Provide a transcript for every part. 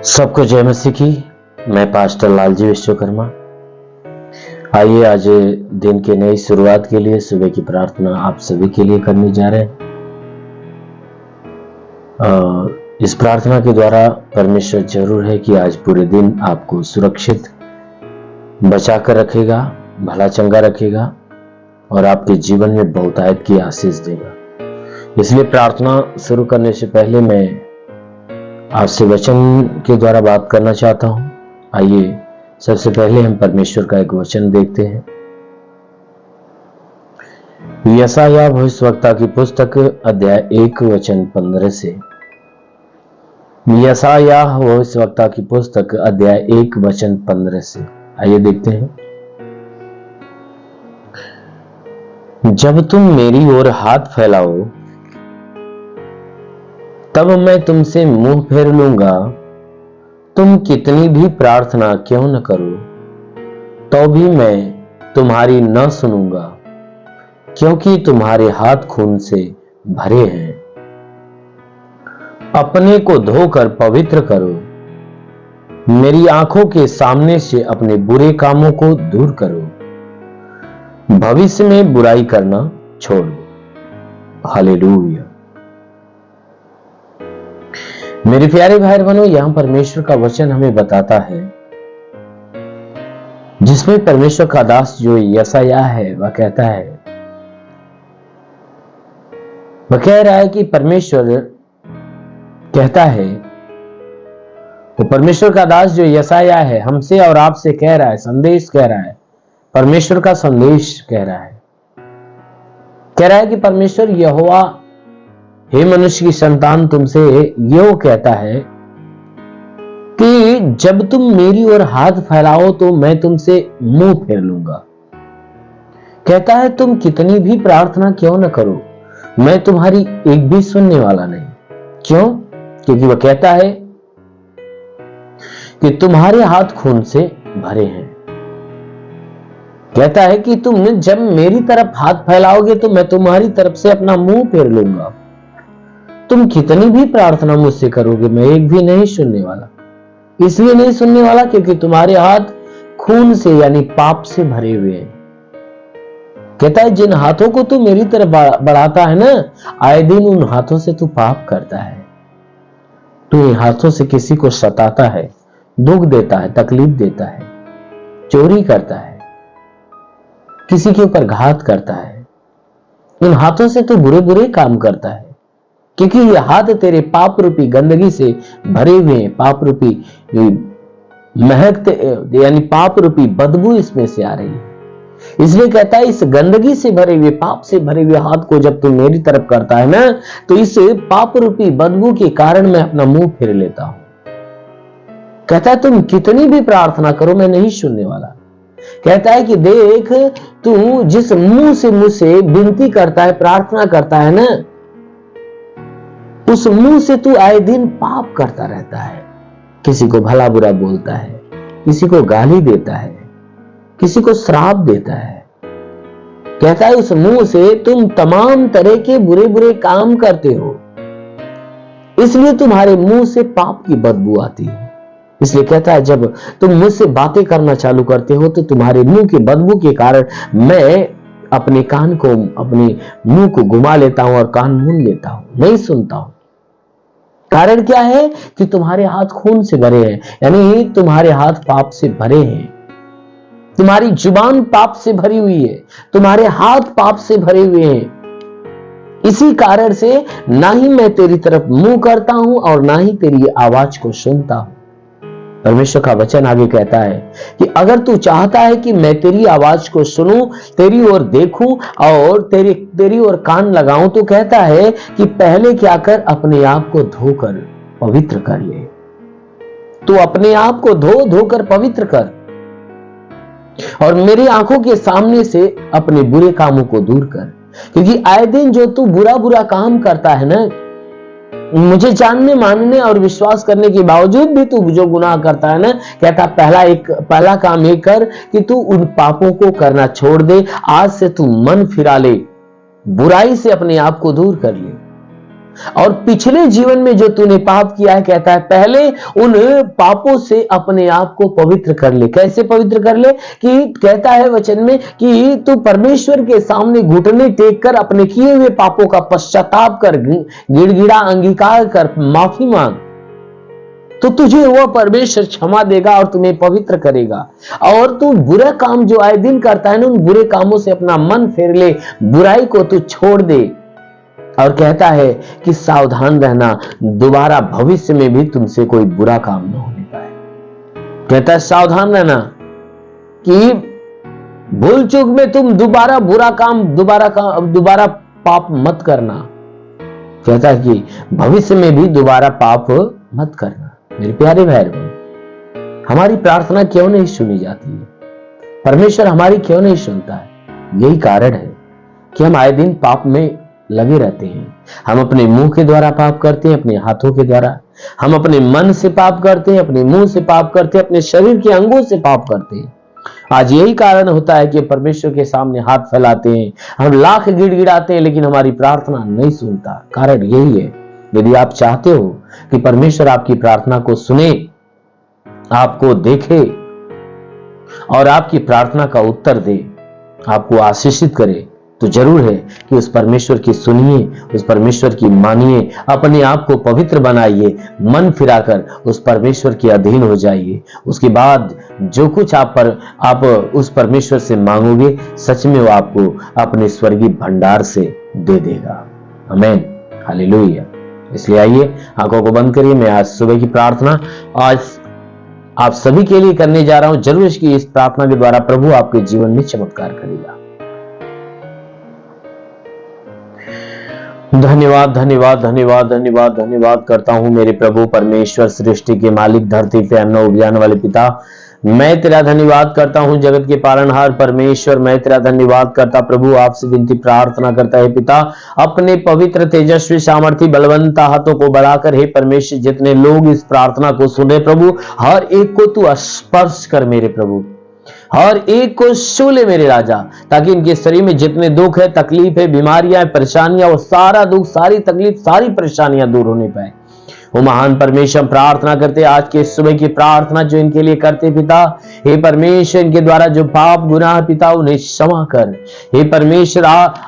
सबको जय मसीह की। मैं पास्टर लालजी विश्वकर्मा। आइए आज दिन की नई शुरुआत के लिए सुबह की प्रार्थना आप सभी के लिए करने जा रहे हैं। इस प्रार्थना के द्वारा परमेश्वर जरूर है कि आज पूरे दिन आपको सुरक्षित बचा कर रखेगा, भला चंगा रखेगा और आपके जीवन में बहुतायत की आशीष देगा। इसलिए प्रार्थना शुरू करने से पहले मैं आपसे वचन के द्वारा बात करना चाहता हूं। आइए सबसे पहले हम परमेश्वर का एक वचन देखते हैं। यशायाह भविष्यवक्ता की पुस्तक अध्याय 1 वचन 15 से। यशायाह भविष्यवक्ता की पुस्तक अध्याय 1 वचन 15 से आइए देखते हैं। जब तुम मेरी ओर हाथ फैलाओ तब मैं तुमसे मुंह फेर लूंगा। तुम कितनी भी प्रार्थना क्यों न करो तो भी मैं तुम्हारी न सुनूंगा, क्योंकि तुम्हारे हाथ खून से भरे हैं। अपने को धोकर पवित्र करो, मेरी आंखों के सामने से अपने बुरे कामों को दूर करो, भविष्य में बुराई करना छोड़ो। हालेलुया। मेरे प्यारे भाई बहनों, यहां परमेश्वर का वचन हमें बताता है, जिसमें परमेश्वर का दास जो यशायाह है वह कहता है, वह कह रहा है कि परमेश्वर कहता है, वो परमेश्वर का दास जो यशायाह है हमसे और आपसे कह रहा है, संदेश कह रहा है, परमेश्वर का संदेश कह रहा है कि परमेश्वर यहोवा, हे मनुष्य की संतान, तुमसे यो कहता है कि जब तुम मेरी ओर हाथ फैलाओ तो मैं तुमसे मुंह फेर लूंगा। कहता है तुम कितनी भी प्रार्थना क्यों न करो, मैं तुम्हारी एक भी सुनने वाला नहीं। क्यों? क्योंकि वह कहता है कि तुम्हारे हाथ खून से भरे हैं। कहता है कि तुम जब मेरी तरफ हाथ फैलाओगे तो मैं तुम्हारी तरफ से अपना मुंह फेर लूंगा। तुम कितनी भी प्रार्थना मुझसे करोगे, मैं एक भी नहीं सुनने वाला। इसलिए नहीं सुनने वाला क्योंकि तुम्हारे हाथ खून से यानी पाप से भरे हुए हैं। कहता है जिन हाथों को तू मेरी तरफ बढ़ाता है ना, आए दिन उन हाथों से तू पाप करता है। तू इन हाथों से किसी को सताता है, दुख देता है, तकलीफ देता है, चोरी करता है, किसी के ऊपर घात करता है। इन हाथों से तू बुरे बुरे काम करता है, क्योंकि ये हाथ तेरे पाप रूपी गंदगी से भरे हुए हैं। पाप रूपी महकते यानी पाप रूपी बदबू इसमें से आ रही है। इसलिए कहता है इस गंदगी से भरे हुए, पाप से भरे हुए हाथ को जब तू मेरी तरफ करता है ना, तो इस पाप रूपी बदबू के कारण मैं अपना मुंह फेर लेता हूं। कहता है तुम कितनी भी प्रार्थना करो, मैं नहीं सुनने वाला। कहता है कि देख, तू जिस मुंह से मुझसे विनती करता है, प्रार्थना करता है ना, उस मुंह से तू आए दिन पाप करता रहता है। किसी को भला बुरा बोलता है, किसी को गाली देता है, किसी को श्राप देता है। कहता है उस मुंह से तुम तमाम तरह के बुरे बुरे काम करते हो, इसलिए तुम्हारे मुंह से पाप की बदबू आती है। इसलिए कहता है जब तुम मुझसे बातें करना चालू करते हो तो तुम्हारे मुंह की बदबू के कारण मैं अपने कान को, अपने मुंह को घुमा लेता हूं और कान मूंद लेता हूं, नहीं सुनता हूं। कारण क्या है कि तुम्हारे हाथ खून से भरे हैं, यानी तुम्हारे हाथ पाप से भरे हैं। तुम्हारी जुबान पाप से भरी हुई है, तुम्हारे हाथ पाप से भरे हुए हैं। इसी कारण से ना ही मैं तेरी तरफ मुंह करता हूं और ना ही तेरी आवाज को सुनता हूं। परमेश्वर का वचन आगे कहता है कि अगर तू चाहता है कि मैं तेरी आवाज को सुनूं, तेरी ओर देखूं और तेरी ओर कान लगाऊं, तो कहता है कि पहले क्या कर, अपने आप को धोकर पवित्र कर ले। तू अपने आप को धोकर पवित्र कर और मेरी आंखों के सामने से अपने बुरे कामों को दूर कर। क्योंकि आए दिन जो तू बुरा बुरा काम करता है ना, मुझे जानने, मानने और विश्वास करने के बावजूद भी तू जो गुनाह करता है ना, कहता पहला काम ये कर कि तू उन पापों को करना छोड़ दे। आज से तू मन फिरा ले, बुराई से अपने आप को दूर कर ले। और पिछले जीवन में जो तूने पाप किया है, कहता है पहले उन पापों से अपने आप को पवित्र कर ले। कैसे पवित्र कर ले? कि कहता है वचन में कि तू परमेश्वर के सामने घुटने टेक कर अपने किए हुए पापों का पश्चाताप कर, गिड़गिड़ा अंगीकार कर, माफी मांग, तो तुझे वह परमेश्वर क्षमा देगा और तुम्हें पवित्र करेगा। और तू बुरा काम जो आए दिन करता है ना, उन बुरे कामों से अपना मन फेर ले, बुराई को तू छोड़ दे। और कहता है कि सावधान रहना, दोबारा भविष्य में भी तुमसे कोई बुरा काम न होने पाए। कहता है सावधान रहना कि भूल चूक में तुम दोबारा बुरा काम, दोबारा पाप मत करना। कहता है कि भविष्य में भी दोबारा पाप मत करना। मेरे प्यारे भाई बहन, हमारी प्रार्थना क्यों नहीं सुनी जाती है? परमेश्वर हमारी क्यों नहीं सुनता है? यही कारण है कि हम आए दिन पाप में लगे रहते हैं। हम अपने मुंह के द्वारा पाप करते हैं, अपने हाथों के द्वारा, हम अपने मन से पाप करते हैं, अपने मुंह से पाप करते हैं, अपने शरीर के अंगों से पाप करते हैं। आज यही कारण होता है कि परमेश्वर के सामने हाथ फैलाते हैं, हम लाख गिड़गिड़ाते हैं, लेकिन हमारी प्रार्थना नहीं सुनता। कारण यही है। यदि आप चाहते हो कि परमेश्वर आपकी प्रार्थना को सुने, आपको देखे और आपकी प्रार्थना का उत्तर दे, आपको आशीषित करे, तो जरूर है कि उस परमेश्वर की सुनिए, उस परमेश्वर की मानिए, अपने आप को पवित्र बनाइए, मन फिराकर उस परमेश्वर के अधीन हो जाइए। उसके बाद जो कुछ आप उस परमेश्वर से मांगोगे, सच में वो आपको अपने स्वर्गीय भंडार से दे देगा। आमीन, हालेलुया। इसलिए आइए आंखों को बंद करिए। मैं आज सुबह की प्रार्थना आज आप सभी के लिए करने जा रहा हूं। जरूर इसकी इस प्रार्थना के द्वारा प्रभु आपके जीवन में चमत्कार करेगा। धन्यवाद धन्यवाद धन्यवाद धन्यवाद धन्यवाद करता हूं मेरे प्रभु परमेश्वर, सृष्टि के मालिक, धरती पे अन्न उगजाने वाले पिता। मैं तेरा धन्यवाद करता हूं जगत के पालनहार परमेश्वर। मैं तेरा धन्यवाद करता प्रभु, आपसे विनती प्रार्थना करता है पिता, अपने पवित्र तेजस्वी सामर्थी बलवंत हाथों को बढ़ाकर हे परमेश्वर, जितने लोग इस प्रार्थना को सुने प्रभु, हर एक को तू स्पर्श कर मेरे प्रभु, हर एक को छू ले मेरे राजा, ताकि इनके शरीर में जितने दुख है, तकलीफ है, बीमारियां, परेशानियां, वो सारा दुख, सारी तकलीफ, सारी परेशानियां दूर होने पाए। वो महान परमेश्वर प्रार्थना करते आज के सुबह की प्रार्थना जो इनके लिए करते पिता, हे परमेश्वर, इनके द्वारा जो पाप गुनाह पिता उन्हें क्षमा कर। हे परमेश्वर,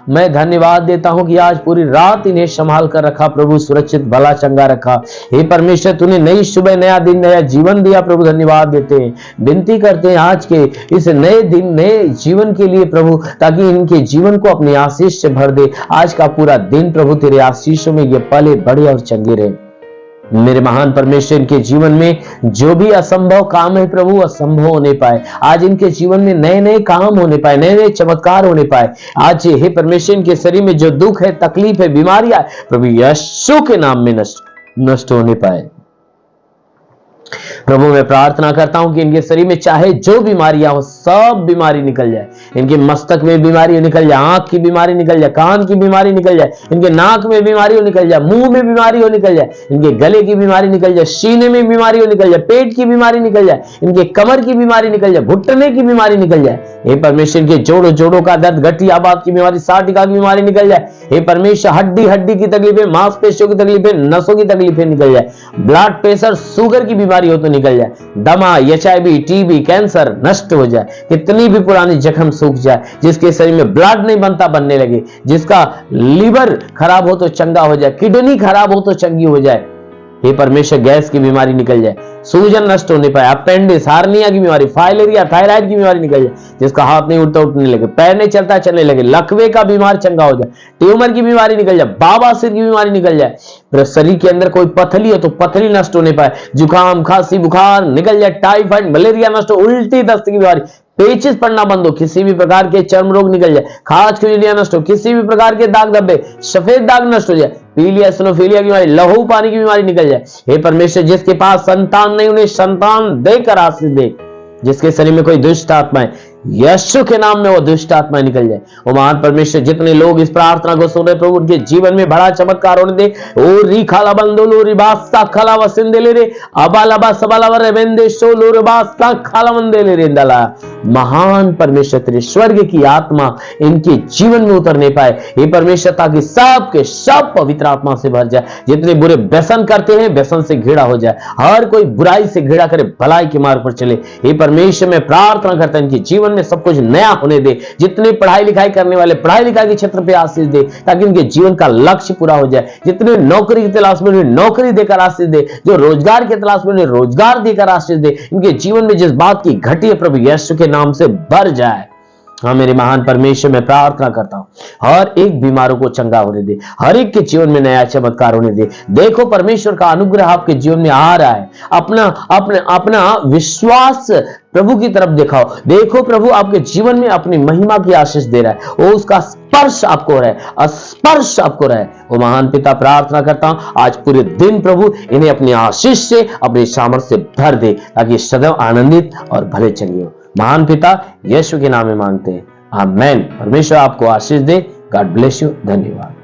मैं धन्यवाद देता हूं कि आज पूरी रात इन्हें संभाल कर रखा प्रभु, सुरक्षित भला चंगा रखा। हे परमेश्वर, तूने नई सुबह, नया दिन, नया जीवन दिया प्रभु, धन्यवाद देते हैं, विनती करते हैं आज के इस नए दिन, नए जीवन के लिए प्रभु, ताकि इनके जीवन को अपनी आशीष से भर दे। आज का पूरा दिन प्रभु तेरे आशीषों में ये पले बड़े और चंगे रहे। मेरे महान परमेश्वर, इनके जीवन में जो भी असंभव काम है प्रभु, असंभव होने पाए। आज इनके जीवन में नए नए काम होने पाए, नए नए चमत्कार होने पाए। आज हे परमेश्वर, इनके शरीर में जो दुख है, तकलीफ है, बीमारियां प्रभु यीशु के नाम में नष्ट होने पाए। प्रभु मैं प्रार्थना करता हूं कि इनके शरीर में चाहे जो बीमारियां हो, सब बीमारी निकल जाए। इनके मस्तक में बीमारी निकल जाए, आंख की बीमारी निकल जाए, कान की बीमारी निकल जाए, इनके नाक में बीमारी हो निकल जाए, मुंह में बीमारी हो निकल जाए, इनके गले की बीमारी निकल जाए, सीने में बीमारी हो निकल जाए, पेट की बीमारी निकल जाए, इनके कमर की बीमारी निकल जाए, घुटने की बीमारी निकल जाए। हे परमेश्वर, के जोड़ों का दर्द, गठिया बात की बीमारी, साटिका की बीमारी निकल जाए। हे परमेश्वर, हड्डी की तकलीफें, मांसपेशियों की तकलीफें, नसों की तकलीफें निकल जाए। ब्लड प्रेशर, शुगर की बीमारी हो तो निकल जाए। दमा, HIV, TB, कैंसर नष्ट हो जाए। कितनी भी पुरानी जख्म सूख जाए, जिसके शरीर में ब्लड नहीं बनता बनने लगे, जिसका लीवर खराब हो तो चंगा हो जाए, किडनी खराब हो तो चंगी हो जाए। हे परमेश्वर, गैस की बीमारी निकल जाए, सूजन नष्ट होने पाए, अपेंडिक्स, हार्निया की बीमारी, फाइलेरिया, थायराइड की बीमारी निकल जाए, जिसका हाथ नहीं उठता उठने लगे, पैर नहीं चलता चलने लगे, लकवे का बीमार चंगा हो जाए, ट्यूमर की बीमारी निकल जाए, बाबासीर की बीमारी निकल जाए। शरीर के अंदर कोई पथरी हो तो पथरी नष्ट होने पाए, जुकाम, खांसी, बुखार निकल जाए, टाइफाइड, मलेरिया नष्ट हो, उल्टी दस्त की बीमारी, पेचिस पड़ना बंद हो, किसी भी प्रकार के चर्म रोग निकल जाए, खाज खुजलियां नष्ट हो, किसी भी प्रकार के दाग धब्बे, सफेद दाग नष्ट हो जाए, पीलिया, एसिनोफिलिया की बीमारी, लहू पानी की बीमारी निकल जाए। हे परमेश्वर, जिसके पास संतान नहीं, उन्हें संतान देकर आशीष दे। जिसके शरीर में कोई दुष्ट आत्मा है, यीशु के नाम में वो दुष्ट आत्मा निकल जाए। ओ महान परमेश्वर, जितने लोग इस प्रार्थना को सुन रहे प्रभु, उनके जीवन में बड़ा चमत्कार होने दे। ओ री खाला बंदोलो री बास्ता खाला वसिंदेले रे, अबालाबा सबालावा रे बेंदे शोलो रे बास्ता खाला मंदेले रे इंदला। महान परमेश्वर तेरे स्वर्ग की आत्मा इनके जीवन में उतरने पाए। हे परमेश्वर, ताकि सब के सब पवित्र आत्मा से भर जाए। जितने बुरे व्यसन करते हैं, व्यसन से घृणा हो जाए। हर कोई बुराई से घृणा करे, भलाई के मार्ग पर चले। हे परमेश्वर, मैं प्रार्थना करता हूं इनके जीवन में सब कुछ नया होने दे। जितने पढ़ाई लिखाई करने वाले पढ़ाई लिखाई के क्षेत्र पे आशीष दे, ताकि उनके जीवन का लक्ष्य पूरा हो जाए। जितने नौकरी की तलाश में उन्हें नौकरी देकर आशीष दे, जो रोजगार की तलाश में उन्हें रोजगार देकर आशीष दे। इनके जीवन में जिस बात की घटी है, प्रभु यीशु के नाम से भर जाए। हाँ मेरे महान परमेश्वर, मैं प्रार्थना करता हूं हर एक बीमारों को चंगा होने दे, हर एक के जीवन में नया चमत्कार होने दे। देखो परमेश्वर का अनुग्रह आपके जीवन में आ रहा है। अपना विश्वास प्रभु की तरफ दिखाओ। देखो प्रभु आपके जीवन में अपनी महिमा की आशीष दे रहा है। वो उसका स्पर्श आपको रहा है, स्पर्श आपको रहा है। वो महान पिता, प्रार्थना करता हूं आज पूरे दिन प्रभु इन्हें अपनी आशीष से, अपनी सामर्थ्य से भर दे, ताकि सदैव आनंदित और भले चंगे हो। महान पिता यीशु के नाम में मांगते हैं, आमेन। परमेश्वर आपको आशीष दे। God bless you. धन्यवाद।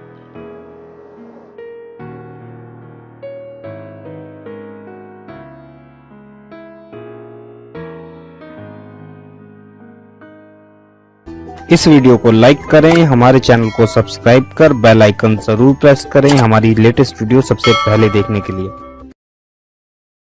इस वीडियो को लाइक करें, हमारे चैनल को सब्सक्राइब कर बेल आइकन जरूर प्रेस करें हमारी लेटेस्ट वीडियो सबसे पहले देखने के लिए।